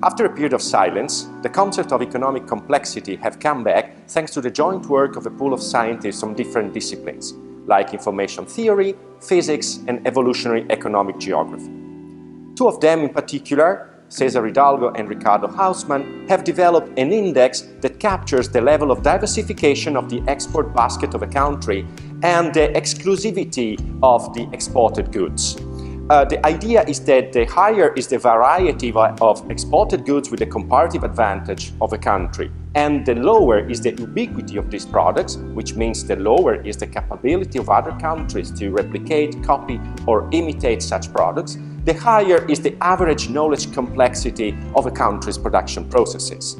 After a period of silence, the concept of economic complexity have come back thanks to the joint work of a pool of scientists from different disciplines, like information theory, physics, and evolutionary economic geography. Two of them in particular, Cesar Hidalgo and Ricardo Hausmann, have developed an index that captures the level of diversification of the export basket of a country and the exclusivity of the exported goods. The idea is that the higher is the variety of exported goods with a comparative advantage of a country, and the lower is the ubiquity of these products, which means the lower is the capability of other countries to replicate, copy, or imitate such products, the higher is the average knowledge complexity of a country's production processes.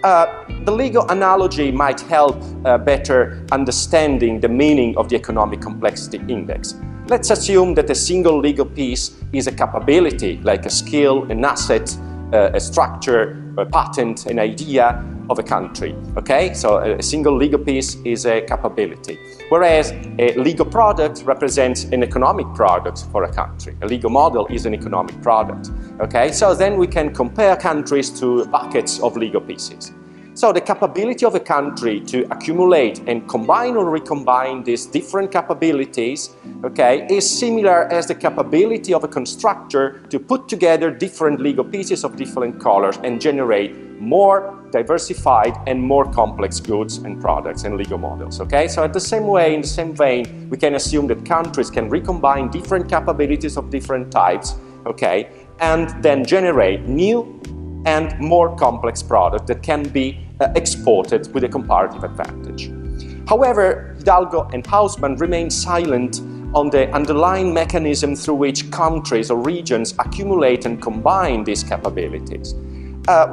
The legal analogy might help better understanding the meaning of the economic complexity index. Let's assume that a single legal piece is a capability, like a skill, an asset, a structure, a patent, an idea of a country. Okay, so a single legal piece is a capability, whereas a legal product represents an economic product for a country. A legal model is an economic product. Okay, so then we can compare countries to buckets of legal pieces. So the capability of a country to accumulate and combine or recombine these different capabilities, okay, is similar as the capability of a constructor to put together different legal pieces of different colors and generate more diversified and more complex goods and products and legal models. Okay, so in the same vein, we can assume that countries can recombine different capabilities of different types, okay, and then generate new and more complex products that can be exported with a comparative advantage. However, Hidalgo and Hausmann remain silent on the underlying mechanism through which countries or regions accumulate and combine these capabilities.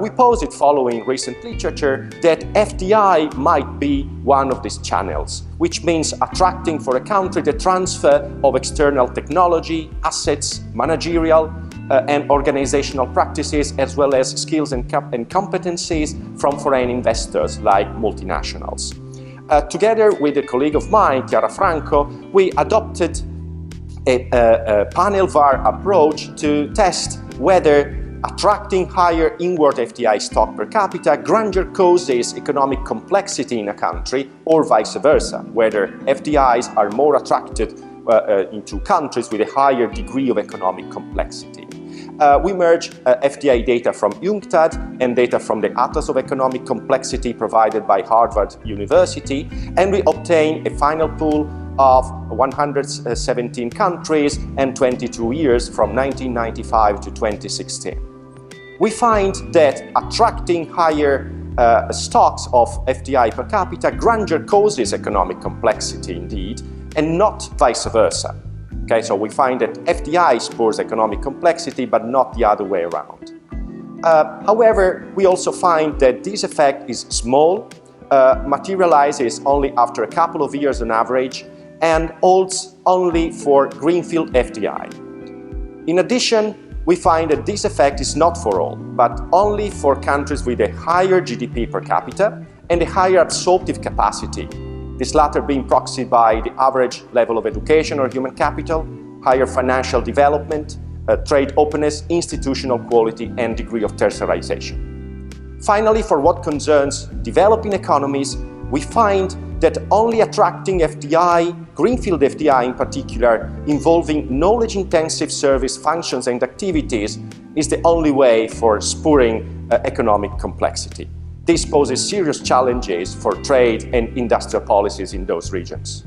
We posit, following recent literature, that FDI might be one of these channels, which means attracting for a country the transfer of external technology, assets, managerial, and organizational practices, as well as skills and competencies from foreign investors like multinationals. Together with a colleague of mine, Chiara Franco, we adopted a panel VAR approach to test whether attracting higher inward FDI stock per capita Granger causes economic complexity in a country, or vice versa, whether FDIs are more attracted into countries with a higher degree of economic complexity. We merge FDI data from UNCTAD and data from the Atlas of Economic Complexity provided by Harvard University, and we obtain a final pool of 117 countries and 22 years from 1995 to 2016. We find that attracting higher stocks of FDI per capita Granger causes economic complexity indeed, and not vice versa. Okay, so we find that FDI spurs economic complexity, but not the other way around. However, we also find that this effect is small, materializes only after a couple of years on average, and holds only for greenfield FDI. In addition, we find that this effect is not for all, but only for countries with a higher GDP per capita and a higher absorptive capacity, this latter being proxied by the average level of education or human capital, higher financial development, trade openness, institutional quality, and degree of tertiarization. Finally, for what concerns developing economies, we find that only attracting FDI, greenfield FDI in particular, involving knowledge-intensive service functions and activities, is the only way for spurring economic complexity. This poses serious challenges for trade and industrial policies in those regions.